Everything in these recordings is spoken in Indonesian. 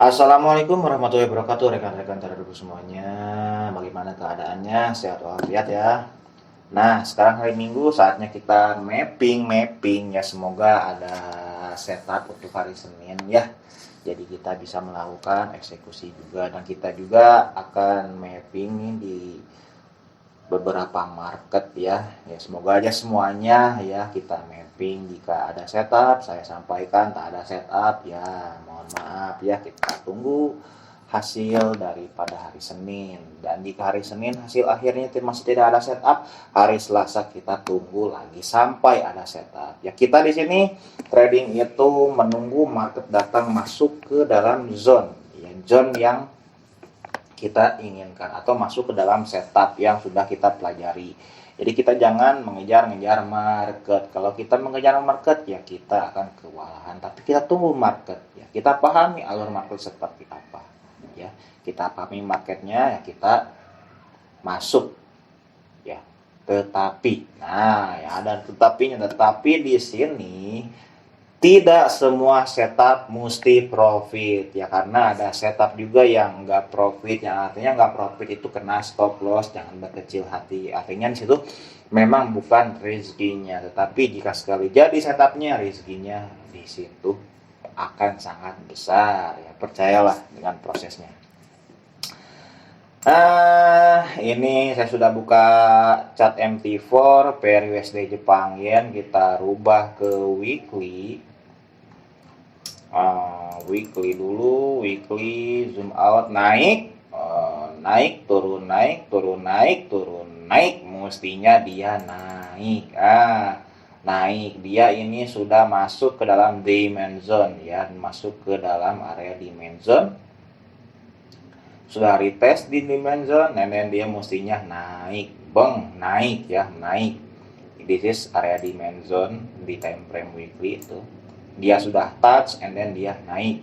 Assalamualaikum warahmatullahi wabarakatuh, rekan-rekan terhadap semuanya. Bagaimana keadaannya? Sehat walafiat ya. Nah, sekarang hari Minggu saatnya kita mapping ya. Semoga ada setup untuk hari Senin ya. Jadi kita bisa melakukan eksekusi juga dan kita juga akan mapping di beberapa market ya. Ya semoga aja semuanya ya kita mapping. Jika ada setup saya sampaikan, tak ada setup ya mohon maaf ya, kita tunggu hasil daripada hari Senin. Dan jika hari Senin hasil akhirnya masih tidak ada setup, hari Selasa kita tunggu lagi sampai ada setup. Ya kita di sini trading itu menunggu market datang masuk ke dalam zone ya, zone yang kita inginkan atau masuk ke dalam setup yang sudah kita pelajari. Jadi kita jangan mengejar-ngejar market. Kalau kita mengejar market ya kita akan kewalahan. Tapi kita tunggu market ya. Kita pahami alur market seperti apa ya. Kita pahami marketnya ya kita masuk ya. Tetapi, nah ya ada tetapinya. Tetapi di sini tidak semua setup mesti profit ya, karena ada setup juga yang nggak profit, yang artinya nggak profit itu kena stop loss. Jangan berkecil hati, artinya di situ memang bukan rezekinya, tetapi jika sekali jadi setupnya, rezekinya di situ akan sangat besar ya, percayalah dengan prosesnya. Ini saya sudah buka chart MT4 pair USD Jepang Yen, kita rubah ke weekly. Weekly dulu, weekly zoom out, naik, naik turun, naik turun, naik turun, naik, mestinya dia naik. Naik, dia ini sudah masuk ke dalam demand zone ya, masuk ke dalam area demand zone, sudah retest di demand zone, dan dia mestinya naik, naik ya, naik. This is area demand zone di time frame weekly itu. Dia sudah touch and then dia naik.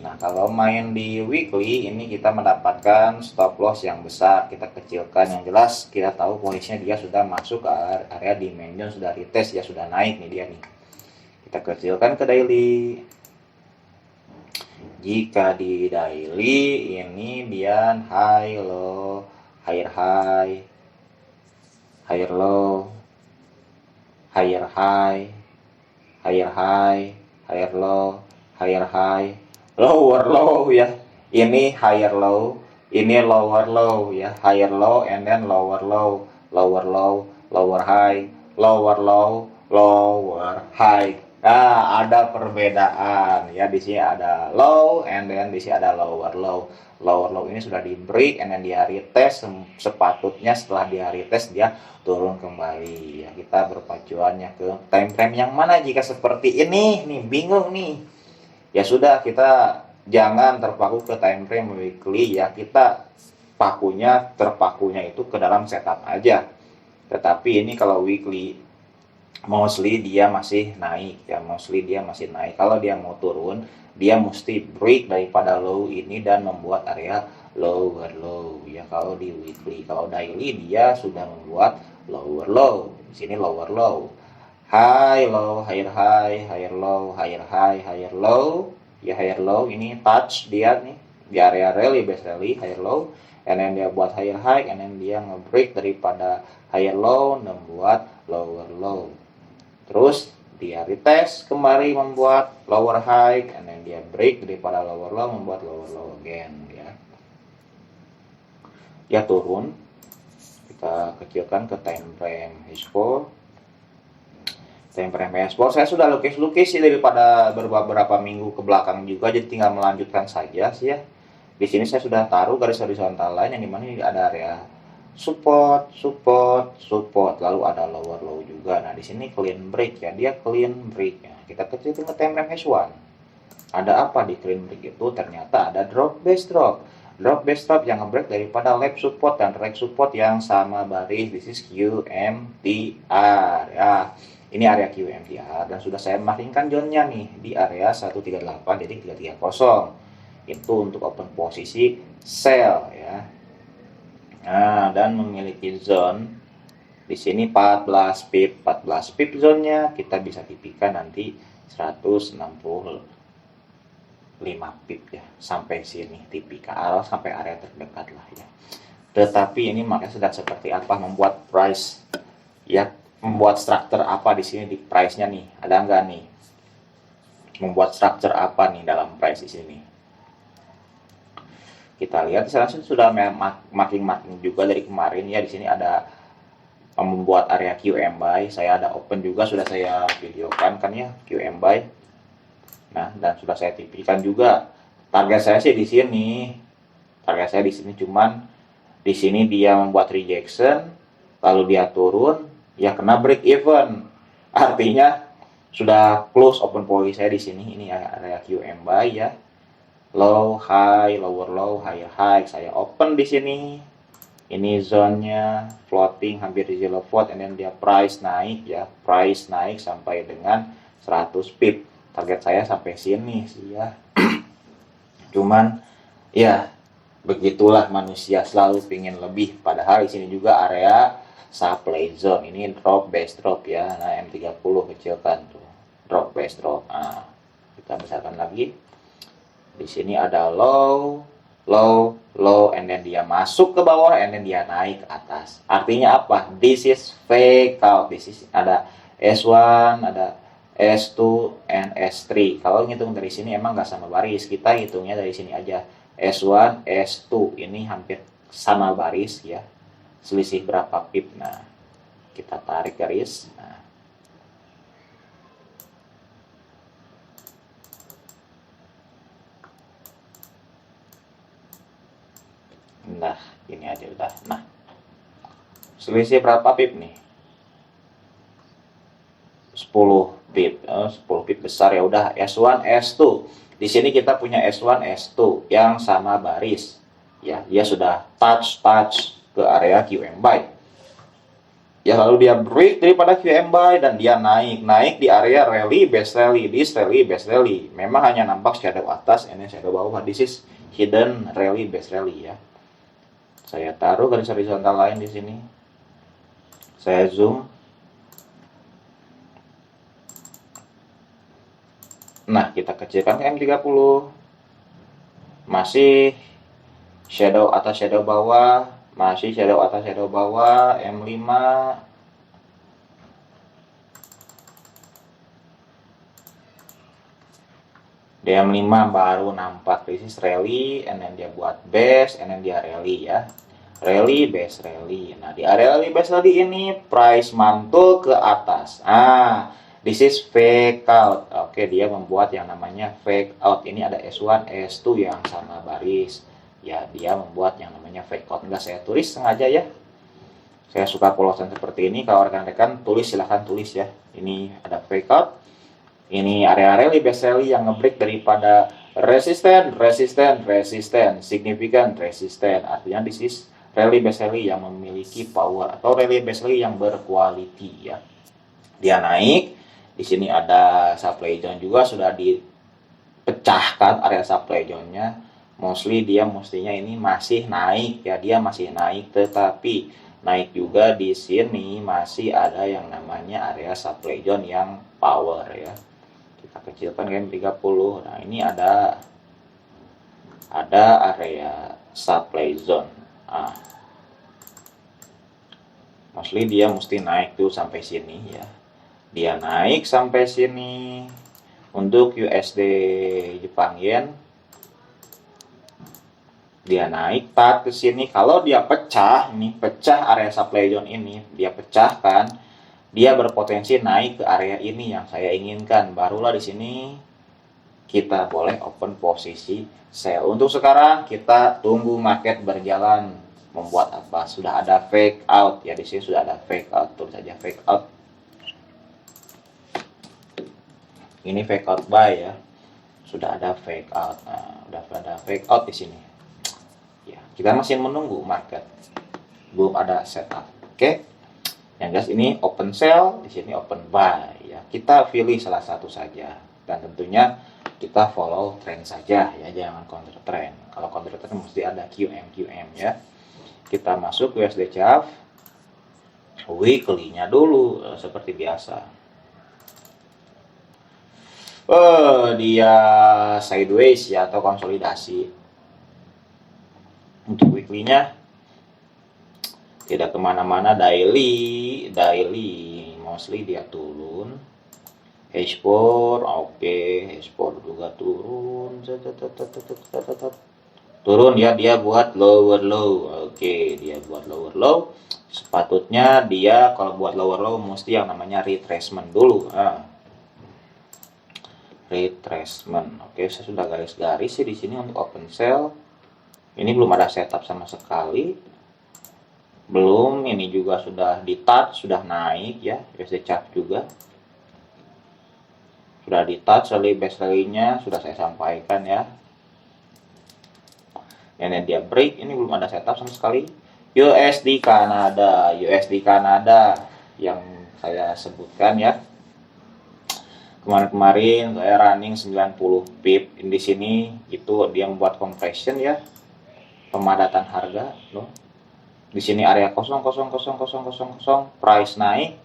Nah, kalau main di weekly ini kita mendapatkan stop loss yang besar, kita kecilkan. Yang jelas kita tahu posisinya dia sudah masuk ke area demand zone, sudah retest ya, sudah naik nih dia nih. Kita kecilkan ke daily. Jika di daily ini dia high low, higher high, higher low, higher high, higher high, higher low, higher high, lower low ya. Ini higher low, ini lower low ya, higher low and then lower low, lower low, lower high, lower low, lower high. Nah, ada perbedaan ya, di sini ada low and then di sini ada lower low. Lower low ini sudah di break and then dia retest, sepatutnya setelah dia retest dia turun kembali ya. Kita berpacuannya ke time frame yang mana jika seperti ini nih, bingung nih ya, sudah kita jangan terpaku ke time frame weekly ya, kita terpakunya itu ke dalam setup aja. Tetapi ini kalau weekly mostly dia masih naik ya, mostly dia masih naik. Kalau dia mau turun dia mesti break daripada low ini dan membuat area lower low ya, kalau di weekly. Kalau daily dia sudah membuat lower low, di sini lower low, high low, higher high, higher low, higher high, higher low ya, higher low ini touch dia nih di area rally, base rally, higher low, and then dia buat higher high, and then dia nge-break daripada higher low membuat lower low, terus dia retest kembali membuat lower high, and then dia break daripada lower low membuat lower low again ya. Dia turun, kita kecilkan ke time frame H4. Time frame H4 saya sudah lukis sih daripada beberapa minggu ke belakang juga, jadi tinggal melanjutkan saja sih ya. Di sini saya sudah taruh garis horizontal line yang dimana ini ada area support, support, support, lalu ada lower low juga. Nah, di sini clean break ya, dia clean break ya. Kita kecilkan ke time frame H1. Ada apa di clean break itu? Ternyata ada drop base drop. Drop base drop yang nge-break daripada lap support dan right support yang sama baris. This is QMTR ya. Ini area QMTR dan sudah saya markingkan zone-nya nih di area 138.330. Itu untuk open posisi sell ya. Nah, dan memiliki zone di sini 14 pip, 14 pip zone-nya kita bisa tipikan nanti 160 5 pip ya, sampai sini tipikal sampai area terdekat lah ya. Tetapi ini makanya sedang seperti apa membuat price ya, membuat struktur apa di sini di price-nya nih, ada nggak nih? Membuat struktur apa nih dalam price di sini? Kita lihat di sana sudah makin juga dari kemarin ya. Di sini ada membuat area QM buy, saya ada open juga, sudah saya videokan kan ya QM buy. Nah, dan sudah saya tipikan juga. Target saya sih di sini. Target saya di sini, cuman di sini dia membuat rejection, lalu dia turun, ya kena break even. Artinya sudah close open posisi saya di sini. Ini area QM buy ya. Low, high, lower low, higher high. Saya open di sini. Ini zonnya floating hampir di zero volt, and then dia price naik ya, price naik sampai dengan 100 pip. Target saya sampai sini sih ya. Cuman ya begitulah manusia, selalu pingin lebih. Padahal di sini juga area supply zone. Ini drop base drop ya. Nah, M30 kecilkan tuh. Drop base drop. Nah, kita besarkan lagi. Di sini ada low, low, low, and then dia masuk ke bawah, and then dia naik ke atas. Artinya apa? This is fake out. This is ada S1, ada S2, and S3. Kalau ngitung dari sini emang nggak sama baris. Kita hitungnya dari sini aja. S1, S2 ini hampir sama baris ya. Selisih berapa pip? Nah, kita tarik garis. Nah, ini aja udah. Nah, selisih berapa pip nih? 10 pip. 10 pip besar ya udah. S1, S2. Di sini kita punya S1, S2 yang sama baris. Ya, dia sudah touch ke area QM buy. Ya, lalu dia break daripada QM buy dan dia naik di area rally, base rally, this rally, base rally. Memang hanya nampak shadow atas, ini shadow bawah. This is hidden rally, base rally ya. Saya taruh garis horizontal lain di sini. Saya zoom. Nah, kita kecilkan ke M30. Masih shadow atas shadow bawah, masih shadow atas shadow bawah, M5. Di M5 baru nampak this rally, and then dia buat base, and then dia rally ya. Rally, base, rally. Nah, di area rally, base, rally ini price mantul ke atas. This is fake out. Oke, dia membuat yang namanya fake out. Ini ada S1, S2 yang sama baris. Ya, dia membuat yang namanya fake out. Enggak saya tulis sengaja ya. Saya suka polosan seperti ini. Kalau rekan-rekan tulis, silahkan tulis ya. Ini ada fake out. Ini area rally, base rally yang ngebreak daripada resisten, significant resisten. Artinya this is rally, base rally yang memiliki power atau rally, base rally yang berquality ya. Dia naik. Di sini ada supply zone juga, sudah dipecahkan area supply zone-nya. Mostly dia mestinya ini masih naik ya, dia masih naik, tetapi naik juga di sini masih ada yang namanya area supply zone yang power ya. Kita kecilkan ke M30. Nah, ini ada area supply zone. Mostly dia mesti naik tuh sampai sini ya. Dia naik sampai sini. Untuk USD Jepang Yen, dia naik ke sini. Kalau dia pecah, ini pecah area supply zone ini, dia pecahkan, dia berpotensi naik ke area ini yang saya inginkan. Barulah di sini kita boleh open posisi sell. Untuk sekarang kita tunggu market berjalan. Membuat apa? Sudah ada fake out ya, di sini sudah ada fake out. Tulis saja fake out. Ini fake out buy ya. Sudah ada fake out. Nah, udah ada fake out di sini. Ya, kita masih menunggu market. Belum ada setup. Oke. Yang jelas ini open sell, di sini open buy ya. Kita pilih salah satu saja. Dan tentunya kita follow trend saja ya, jangan counter trend. Kalau counter trend mesti ada QM ya. Kita masuk ke USD CHF. Weekly-nya dulu seperti biasa. Dia sideways ya atau konsolidasi. Untuk weekly-nya tidak kemana-mana, daily mostly dia turun. H4 oke, H4 juga turun, turun ya, dia buat lower low. Oke, dia buat lower low. Sepatutnya dia kalau buat lower low mesti yang namanya retracement dulu. Retracement. Oke, saya sudah garis-garis sih di sini untuk open sell. Ini belum ada setup sama sekali. Belum, ini juga sudah di touch, sudah naik ya, USD chart juga. Sudah di touch, base rally-nya sudah saya sampaikan ya. Ini dia break, ini belum ada setup sama sekali. USD Kanada yang saya sebutkan ya. Kemarin-kemarin saya running 90 pip di sini, itu dia membuat compression ya. Pemadatan harga loh. Di sini area 0,00000, price naik,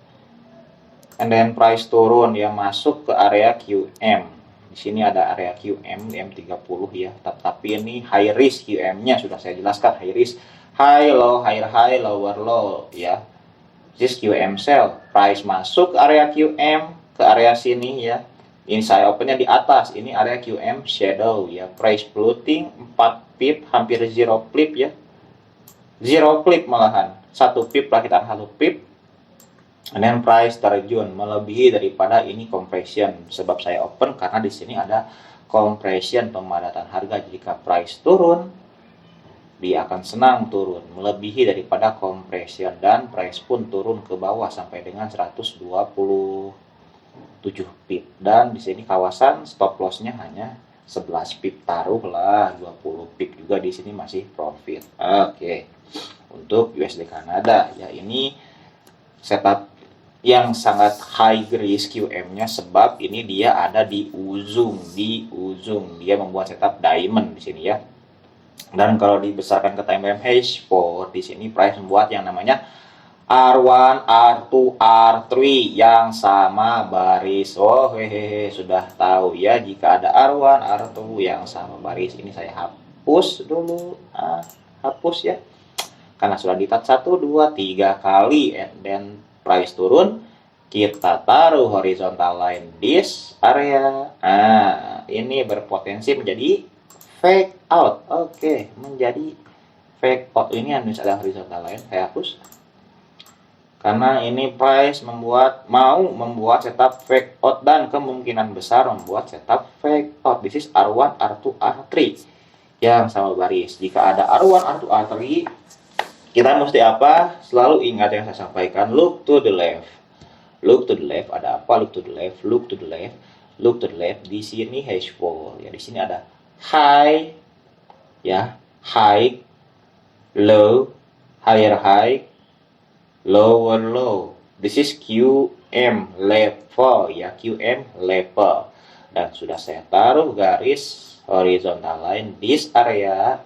and then price turun ya, masuk ke area QM. Di sini ada area QM di M30 ya, tapi ini high risk QM-nya sudah saya jelaskan, high risk, high low, higher high, lower low ya. This QM sell, price masuk ke area QM, ke area sini ya. Ini saya opennya di atas, ini area QM shadow ya, price floating 4 pip, hampir 0 pip ya. 0 pip malahan, 1 pip lah, kita 1 pip. And then price terjun melebihi daripada ini compression, sebab saya open karena di sini ada compression pemadatan harga. Jika price turun, dia akan senang turun melebihi daripada compression, dan price pun turun ke bawah sampai dengan 127 pip. Dan di sini kawasan stop loss-nya hanya 11 pip, taruhlah 20 pip juga di sini masih profit. Oke. Untuk USD Kanada ya, ini setup yang sangat high risk QM-nya, sebab ini dia ada di ujung, dia membuat setup diamond di sini ya. Dan kalau dibesarkan ke time frame H4, di sini price membuat yang namanya R1, R2, R3 yang sama baris. Oh hehehe, sudah tahu ya, jika ada R1, R2 yang sama baris. Ini saya hapus dulu, hapus ya, karena sudah di-touch 1, 2, 3 kali, and then price turun, kita taruh horizontal line this area. Ini berpotensi menjadi fake out. Oke, menjadi fake out. Ini harus ada horizontal line, saya hapus. Karena ini price mau membuat setup fake out, dan kemungkinan besar membuat setup fake out. This is R1, R2, R3 yang sama baris. Jika ada R1, R2, R3, kita mesti apa? Selalu ingat yang saya sampaikan, look to the left. Look to the left, ada apa? Look to the left, look to the left, look to the left. Di sini H4 ya, di sini ada high ya, high, low, higher high, lower low. This is QM level ya, QM level. Dan sudah saya taruh garis horizontal line this area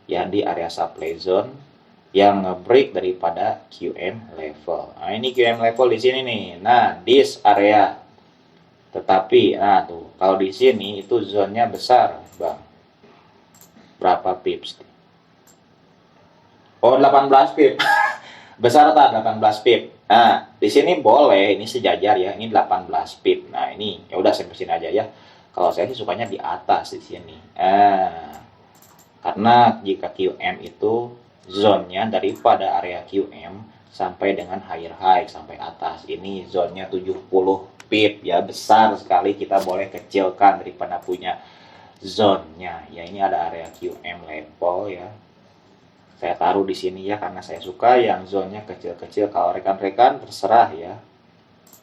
ya, di area supply zone yang nge-break daripada QM level. Nah, ini QM level di sini nih. Nah, this area. Tetapi, nah tuh, kalau di sini itu zonnya besar, Bang. Berapa pips? Oh, 18 pip. Besar tak 18 pip. Nah, di sini boleh, ini sejajar ya. Ini 18 pip. Nah, ini ya udah saya beresin aja ya. Kalau saya sih sukanya di atas di sini. Karena jika QM itu zone-nya daripada area QM sampai dengan higher high sampai atas, ini zone-nya 70 pip ya, besar sekali. Kita boleh kecilkan daripada punya zone-nya ya. Ini ada area QM level ya, saya taruh di sini ya, karena saya suka yang zone-nya kecil-kecil. Kalau rekan-rekan terserah ya,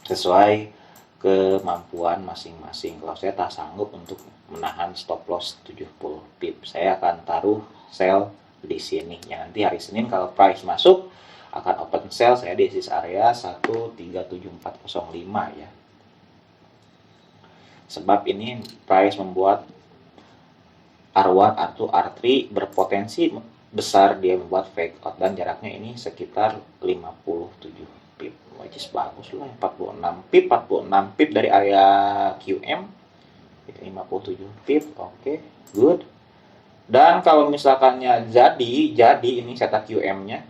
sesuai kemampuan masing-masing. Kalau saya tak sanggup untuk menahan stop loss 70 pip, saya akan taruh sell di sini ya. Nanti hari Senin kalau price masuk akan open sell saya di area 137405 ya. Sebab ini price membuat R1, R2, R3 berpotensi besar dia membuat fake out, dan jaraknya ini sekitar 57 pip, which is bagus lah, 46 pip dari area QM 57 pip. Oke, good. Dan kalau misalkannya jadi ini setup QM-nya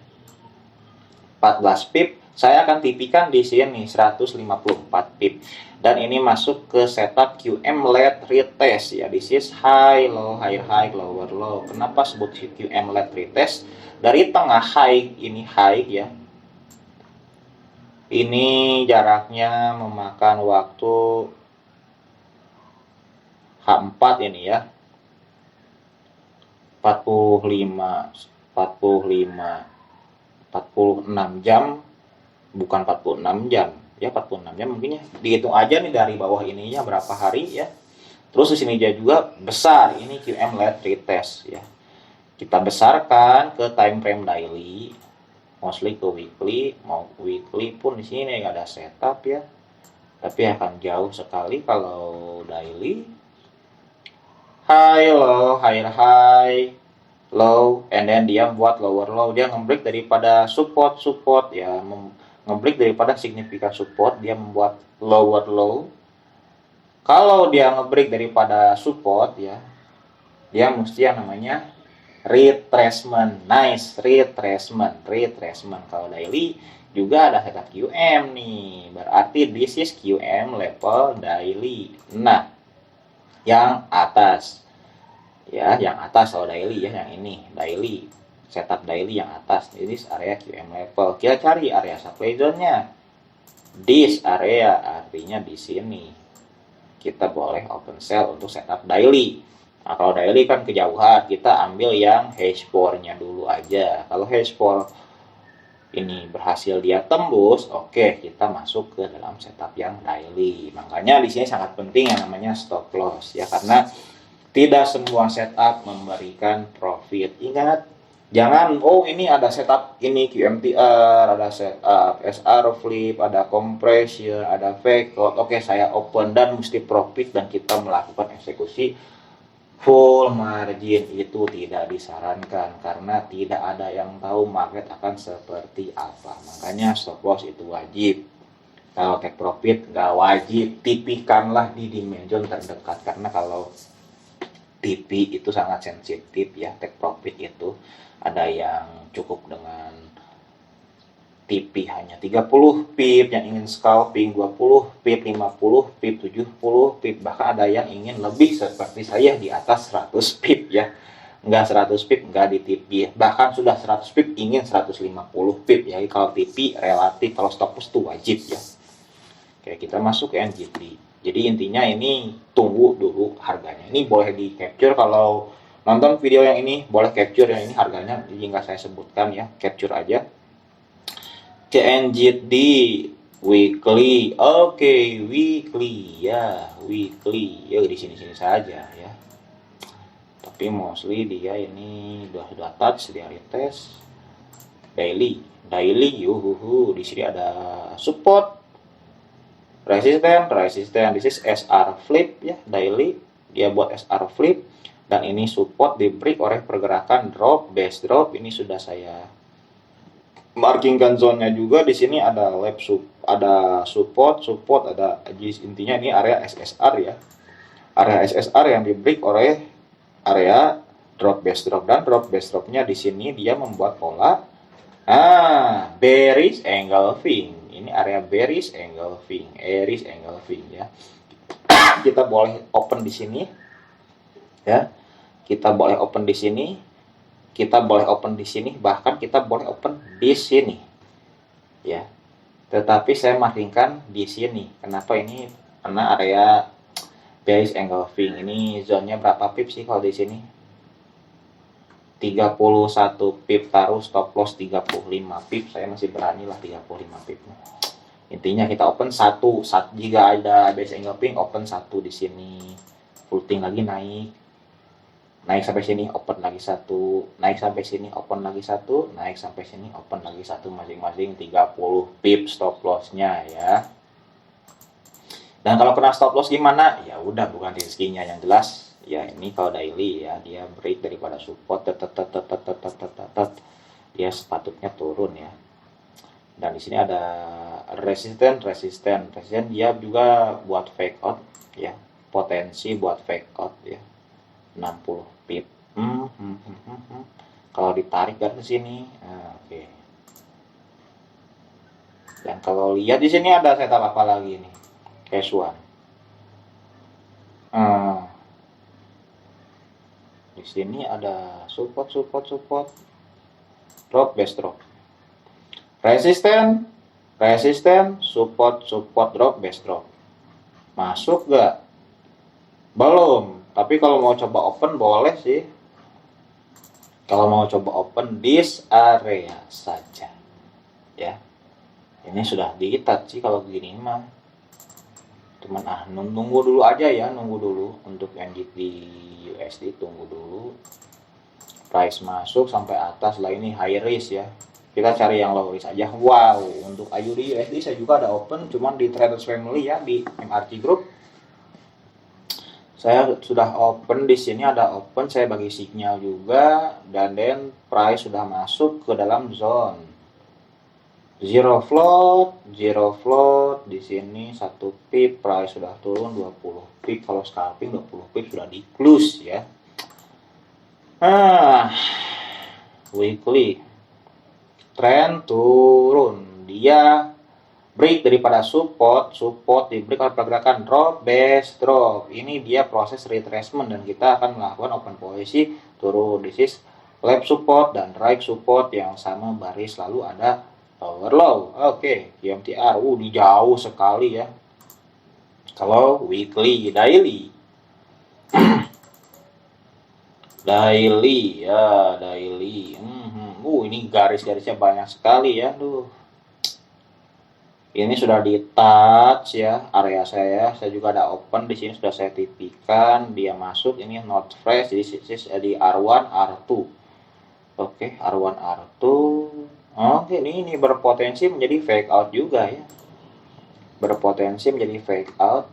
14 pip, saya akan tipikan di sini 154 pip. Dan ini masuk ke setup QM LED retest ya. This is high, low, higher, high, lower, low. Kenapa sebut QM LED retest? Dari tengah high, ini high ya. Ini jaraknya memakan waktu H4 ini ya. 46 jam, bukan 46 jam ya, 46 jam mungkin ya, dihitung aja nih dari bawah ininya berapa hari ya. Terus di sini dia juga besar, ini QM LED retest ya, kita besarkan ke time frame daily, mostly ke weekly. Mau weekly pun di sini nggak ada setup ya, tapi akan jauh sekali kalau daily. High, low, higher, high, low, and then dia buat lower low, dia ngebreak daripada support ya, ngebreak daripada signifikan support, dia membuat lower low. Kalau dia ngebreak daripada support ya, dia mesti yang namanya retracement. Nice, retracement. Kalau daily juga ada setup QM nih, berarti this is QM level daily. Nah, yang atas ya, yang atas kalau daily ya, yang ini daily, setup daily yang atas, ini area QM level. Kita cari area supply zone-nya, this area, artinya di sini kita boleh open sell untuk setup daily. Nah, kalau daily kan kejauhan, kita ambil yang H4-nya dulu aja. Kalau H4 ini berhasil dia tembus, oke, kita masuk ke dalam setup yang daily. Makanya di sini sangat penting yang namanya stop loss ya, karena tidak semua setup memberikan profit. Ingat, jangan ini ada setup ini QMTR, ada setup SR flip, ada compression, ada fake out. Oke, saya open dan mesti profit dan kita melakukan eksekusi full margin. Itu tidak disarankan karena tidak ada yang tahu market akan seperti apa. Makanya stop loss itu wajib. Kalau take profit nggak wajib, tipikanlah di dimension terdekat, karena kalau TP itu sangat sensitif ya. Take profit itu ada yang cukup dengan TP hanya 30 pip, yang ingin scalping 20 pip, 50 pip, 70 pip, bahkan ada yang ingin lebih seperti saya di atas 100 pip ya. Enggak 100 pip, enggak di TP, bahkan sudah 100 pip ingin 150 pip ya. Kalau TP relatif, kalau stop loss itu wajib ya. Oke, kita masuk ke NGT. Jadi intinya ini tunggu dulu harganya. Ini boleh di capture, kalau nonton video yang ini boleh capture yang ini harganya, jadi nggak saya sebutkan ya, capture aja. Ke NGT weekly, oke, weekly ya, weekly ya, di sini saja ya. Tapi mostly dia ini sudah touch, dia retest. Daily, yuhuhu, di sini ada support, resisten, this is SR flip ya, daily dia buat SR flip, dan ini support di break oleh pergerakan drop, base drop. Ini sudah saya markingkan zone-nya juga. Di sini ada lap ada support, ada intinya ini area SSR ya, area SSR yang di break oleh area drop, base drop, dan drop base dropnya di sini dia membuat pola bearish engulfing. Ini area bearish engulfing ya. Kita boleh open di sini ya, kita boleh open di sini, bahkan kita boleh open di sini ya. Tetapi saya markingkan di sini. Kenapa ini? Karena area bearish engulfing. Ini zonnya berapa pip sih kalau di sini? 31 pip, taruh stop loss 35 pip, saya masih berani lah 35 pip. Intinya kita open satu, jika ada bearish engulfing open satu di sini, floating lagi naik sampai sini, open lagi satu, naik sampai sini, open lagi satu, naik sampai sini, open lagi satu, masing-masing 30 pip stop lossnya ya. Dan kalau kena stop loss gimana? Ya udah, bukan rezekinya yang jelas. Ya ini kalau daily ya, dia break daripada support, dia sepatutnya turun ya. Dan di sini ada resisten, dia juga buat fake out ya. potensi buat fake out ya, 60 pip. Kalau ditarik dari sini, oke. Dan kalau lihat di sini ada setup apa lagi nih, cash one. Di sini ada support, drop, base drop, resisten, support, drop, base drop. Masuk gak? Belum. Tapi kalau mau coba open boleh sih. Kalau mau coba open this area saja, ya. Ini sudah di-touch sih kalau begini mah. Cuman nunggu dulu aja ya, nunggu dulu untuk NGT USD, tunggu dulu. Price masuk sampai atas lah, ini high risk ya. Kita cari yang low risk aja. Wow, untuk AUD USD saya juga ada open, cuman di Traders Family ya, di MRT Group. Saya sudah open di sini, ada open, saya bagi signal juga, dan then price sudah masuk ke dalam zone. Zero float di sini 1 pip, price sudah turun 20 pip. Kalau scalping 20 pip sudah di close ya. Weekly trend turun, dia break daripada support di break oleh pergerakan drop, base drop. Ini dia proses retracement dan kita akan melakukan open posisi turun. This is left support dan right support yang sama baris, lalu ada power low. Oke, MTR di jauh sekali ya. Kalau weekly, daily daily ya, daily. Ini garis-garisnya banyak sekali ya. Ini sudah di touch ya area saya juga ada open di sini, sudah saya tipikan dia masuk. Ini not fresh, jadi di R1 R2. Oke, R1 R2. Oke, ini berpotensi menjadi fake out juga ya, berpotensi menjadi fake out.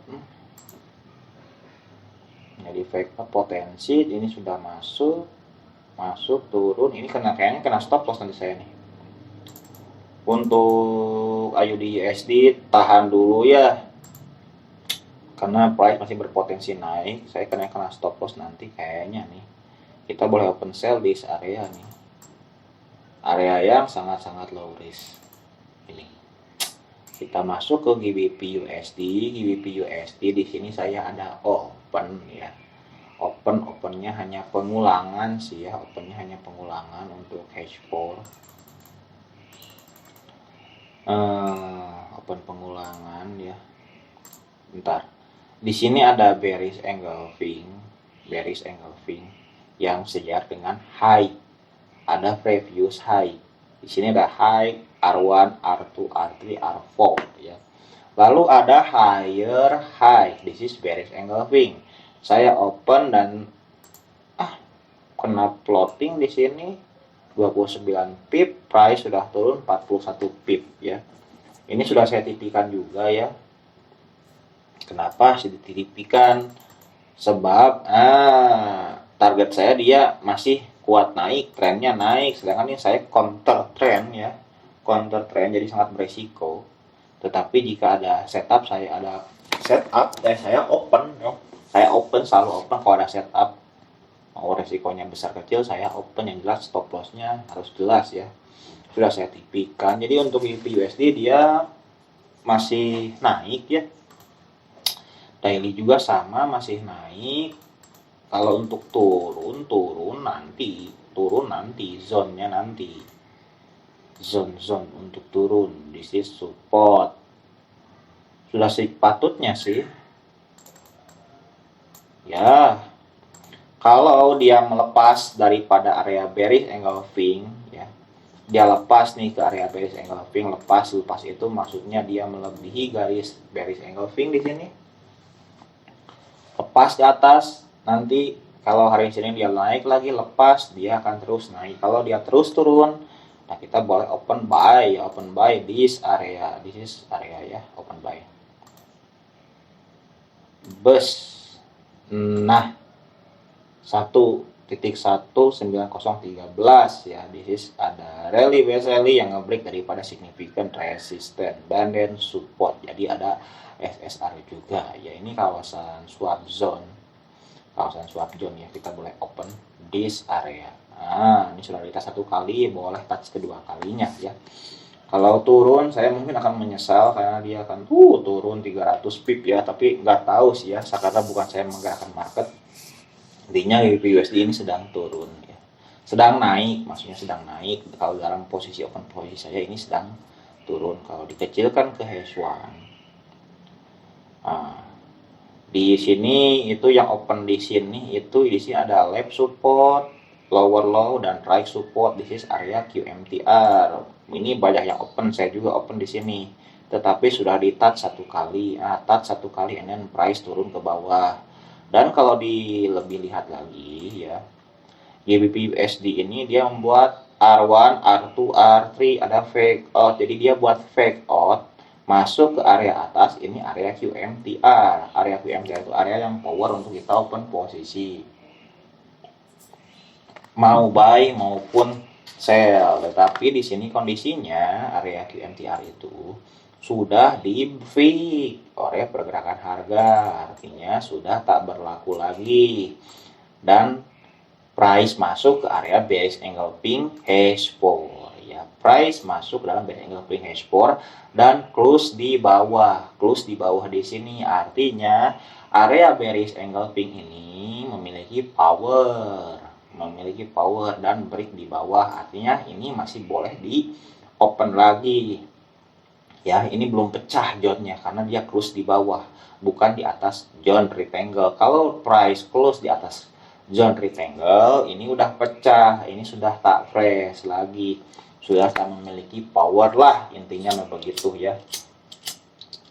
Jadi fake out potensi, ini sudah masuk turun. Ini kayaknya kena stop loss nanti saya nih. Untuk AUD USD tahan dulu ya, karena price masih berpotensi naik. Saya kena stop loss nanti kayaknya nih. Kita boleh open sell di area nih, area yang sangat-sangat low risk. Ini kita masuk ke GBP USD. Di sini saya ada open ya. Opennya hanya pengulangan sih ya, opennya hanya pengulangan untuk H4. Open pengulangan ya. Bentar. Di sini ada bearish engulfing yang sejajar dengan high. Ada previous high. Di sini ada high R1, R2, R3, R4 ya. Lalu ada higher high. This is bearish engulfing. Saya open dan kena floating di sini 29 pip, price sudah turun 41 pip ya. Ini sudah saya tipikan juga ya. Kenapa saya ditipikan? Sebab target saya dia masih kuat naik, trennya naik, sedangkan ini saya counter trend ya. Counter trend jadi sangat beresiko. Tetapi jika ada setup, saya open ya. Saya open, selalu open kalau ada setup. Mau resikonya besar kecil saya open, yang jelas stop lossnya harus jelas ya. Sudah saya tipikan. Jadi untuk USD dia masih naik ya. Daily juga sama, masih naik. Kalau untuk turun nanti zone-nya nanti. Zone untuk turun, this is support. Sudah sepatutnya sih. Ya, kalau dia melepas daripada area bearish engulfing ya, dia lepas nih ke area bearish engulfing, lepas itu maksudnya dia melebihi garis bearish engulfing di sini. Lepas di atas, nanti kalau hari ini dia naik lagi, lepas dia akan terus naik. Kalau dia terus turun, nah kita boleh open buy this area ya, open buy. Nah, 1 0.1913 ya. This is ada rally base rally yang ngebreak daripada significant resistance dan then support. Jadi ada SSR juga ya. Ini kawasan swap zone, ya. Kita boleh open this area. Nah, ini sudah dites satu kali, boleh touch kedua kalinya ya. Kalau turun saya mungkin akan menyesal karena dia akan turun 300 pip ya, tapi nggak tahu sih ya, karena bukan saya menggerakkan market. Intinya GBP USD ini sedang turun ya. Sedang naik, maksudnya sedang naik. Kalau dalam posisi open posisi saya ini sedang turun. Kalau dikecilkan ke H1. Nah, di sini itu yang open di sini itu di sini ada left support, lower low dan right support. This is area QMTR. Ini banyak yang open, saya juga open di sini. Tetapi sudah di touch satu kali, touch satu kali, and then price turun ke bawah. Dan kalau lebih lihat lagi ya, GBP USD ini dia membuat R1, R2, R3 ada fake out. Jadi dia buat fake out masuk ke area atas, ini area QMTR. Area QMTR itu area yang power untuk kita open posisi. Mau buy maupun sell, tetapi di sini kondisinya area QMTR itu sudah di fix oleh pergerakan harga, artinya sudah tak berlaku lagi dan price masuk ke area bearish engulfing H4 ya. Price masuk dalam bearish engulfing H4 dan close di bawah di sini, artinya area bearish engulfing ini memiliki power dan break di bawah, artinya ini masih boleh di open lagi ya. Ini belum pecah zone-nya karena dia close di bawah, bukan di atas zone rectangle. Kalau price close di atas zone rectangle, ini udah pecah, ini sudah tak fresh lagi, sudah tak memiliki power lah, intinya begitu ya.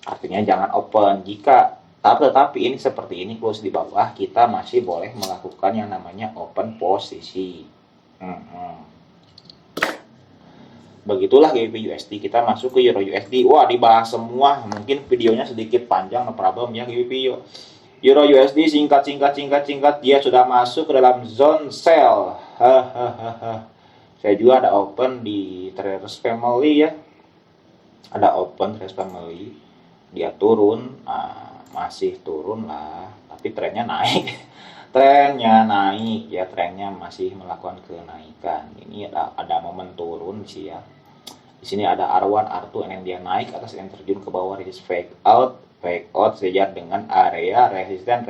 Artinya jangan open. Tetapi ini seperti ini close di bawah, kita masih boleh melakukan yang namanya open posisi. Begitulah GBP USD. Kita masuk ke Euro USD. Wah, dibahas semua. Mungkin videonya sedikit panjang, no problem ya. GBP Euro USD singkat. Dia sudah masuk ke dalam zone sell. Saya juga ada open di Traders Family ya. Ada open Traders Family. Dia turun. Masih turun lah, tapi trennya naik. Trennya masih melakukan kenaikan. Ini ada momen turun sih ya. Di sini ada R1, R2, and dia naik atas yang terjun ke bawah, resist fake out sejajar dengan area resisten.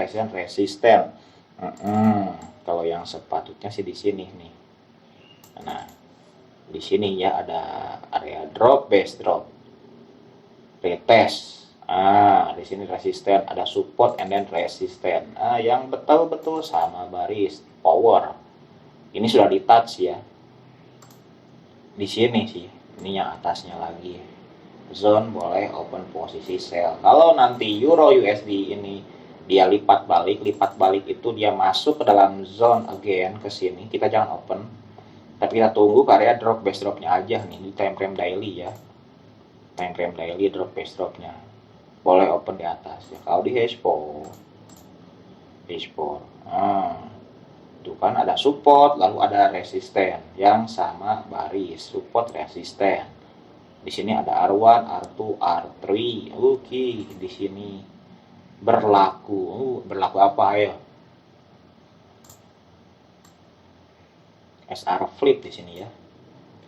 Kalau yang sepatutnya sih di sini nih. Nah, di sini ya ada area drop, base drop, retest. Di sini resisten, ada support and then resisten. Yang betul-betul sama baris power. Ini sudah di touch ya. Di sini sih, ini yang atasnya lagi. Zone boleh open posisi sell. Kalau nanti Euro USD ini dia lipat balik itu dia masuk ke dalam zone again ke sini, kita jangan open. Tapi kita tunggu ke area drop base dropnya aja nih di time frame daily ya. Time frame daily drop base dropnya boleh open di atas ya. Kalau di H4 itu kan ada support lalu ada resisten yang sama baris, support resisten. Di sini ada R1, R2, R3. Oke, di sini berlaku apa ya? SR flip di sini ya.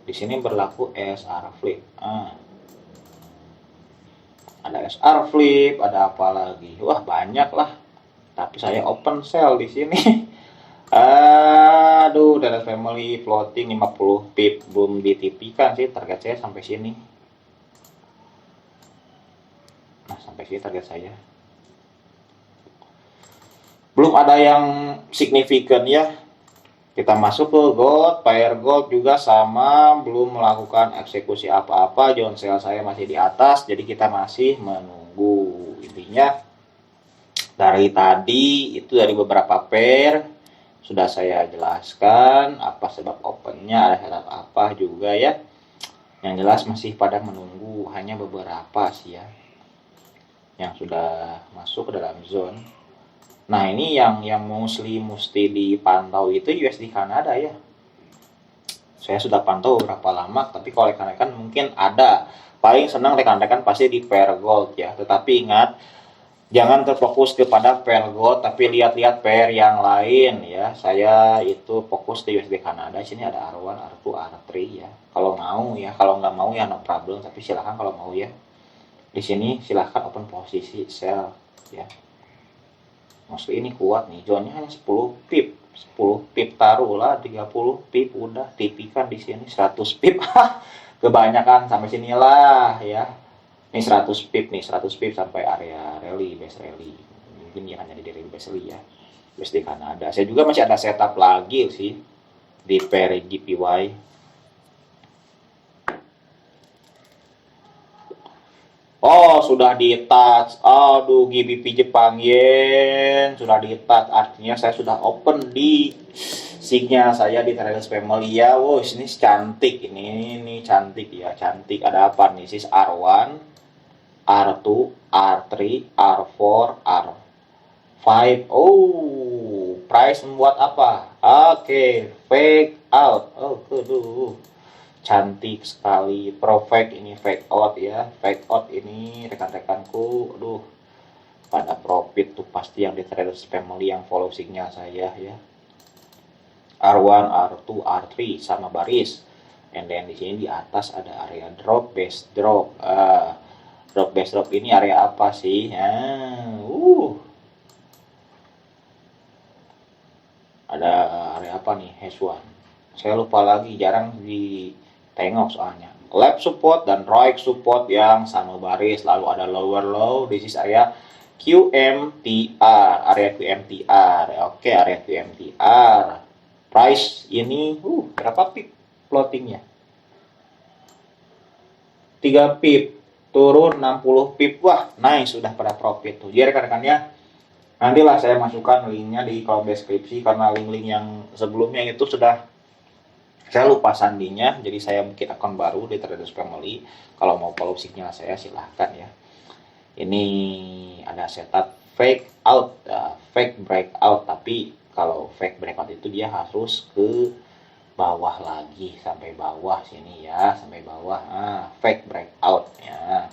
Di sini berlaku SR flip. Ada SR flip, ada apa lagi? Wah, banyak lah. Tapi saya open sell di sini. Aduh, Traders Family floating 50 pip belum ditipikan sih, target saya sampai sini. Nah, sampai sini target saya. Belum ada yang signifikan ya. Kita masuk ke gold, Fire Gold juga sama, belum melakukan eksekusi apa-apa. Zone sell saya masih di atas, jadi kita masih menunggu. Intinya dari tadi itu dari beberapa pair sudah saya jelaskan apa sebab opennya, ada setup apa juga ya. Yang jelas masih pada menunggu, hanya beberapa sih ya yang sudah masuk ke dalam zone. Nah, ini yang mesti dipantau itu USD Kanada ya. Saya sudah pantau berapa lama, tapi kalau rekan-rekan mungkin ada. Paling senang rekan-rekan pasti di pair gold ya. Tetapi ingat, jangan terfokus kepada pair gold, tapi lihat-lihat pair yang lain ya. Saya itu fokus di USD Kanada. Sini ada R1, R2, R3 ya. Kalau mau ya, kalau nggak mau ya no problem. Tapi silahkan kalau mau ya. Di sini silahkan open posisi sell ya. Maksud ini kuat nih, zonnya hanya 10 pip. 10 pip taruhlah 30 pip udah tipikan di sini 100 pip. Kebanyakan sampai sinilah ya. Ini 100 pip nih, 100 pip sampai area rally, base rally. Mungkin ya hanya di rally base rally ya. Base di Kanada. Saya juga masih ada setup lagi sih di pair GPY. Oh, sudah di-touch. Aduh, GBP Jepang Yen sudah di-touch. Artinya saya sudah open di signya saya di Traders Family ya. Wow, ini cantik. Ini cantik ya, cantik. Ada apa nih? Sis R1, R2, R3, R4, R5. Oh, price membuat apa? Oke, fake out. Oh, aduh. Cantik sekali, perfect ini fake out ya, fake out ini rekan-rekanku, aduh pada profit tuh pasti yang di Traders Family yang follow signya saya ya. R1, R2, R3 sama baris, and then di sini di atas ada area drop, base drop. Drop base drop ini area apa sih? Ada area apa nih? H1. Saya lupa lagi, jarang di tengok soalnya. Left support dan right support yang sama baris, lalu ada lower low. This is area QMTR, area QMTR. Oke, area QMTR. Price ini berapa pip floatingnya? 3 pip, turun 60 pip. Wah, nice, sudah pada profit tuh. Jadi rekan-rekannya, nantilah saya masukkan linknya di kolom deskripsi karena link-link yang sebelumnya itu sudah saya lupa sandinya, jadi saya bikin akun baru di Traders Family. Kalau mau follow signal saya silahkan ya. Ini ada setup fake out, fake breakout, tapi kalau fake breakout itu dia harus ke bawah lagi sampai bawah sini ya, sampai bawah. Fake breakout ya,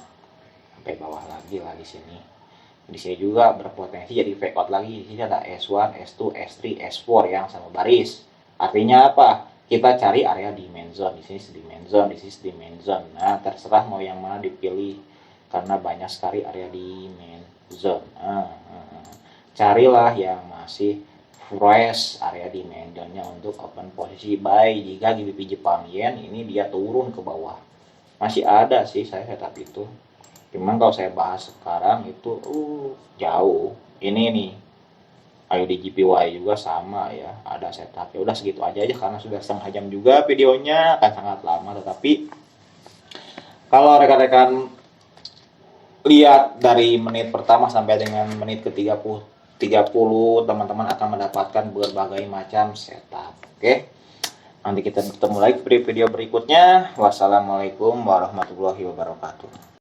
sampai bawah lagi lah di sini. Di sini juga berpotensi jadi fake out lagi. Di sini ada S1, S2, S3, S4 yang sama baris. Artinya apa? Kita cari area demand zone. Di sini demand zone, di sini demand zone. Nah, terserah mau yang mana dipilih karena banyak sekali area demand zone. Carilah yang masih fresh area demand zone-nya untuk open posisi buy. Jika GBP Jepang Yen ini dia turun ke bawah. Masih ada sih saya setup itu. Cuman kalau saya bahas sekarang itu jauh. Ini nih ayo di GPY juga sama ya, ada setup. Ya udah segitu aja karena sudah setengah jam juga videonya, akan sangat lama. Tetapi kalau rekan-rekan lihat dari menit pertama sampai dengan menit ke 30 teman-teman akan mendapatkan berbagai macam setup. Oke, nanti kita bertemu lagi di video berikutnya. Wassalamualaikum warahmatullahi wabarakatuh.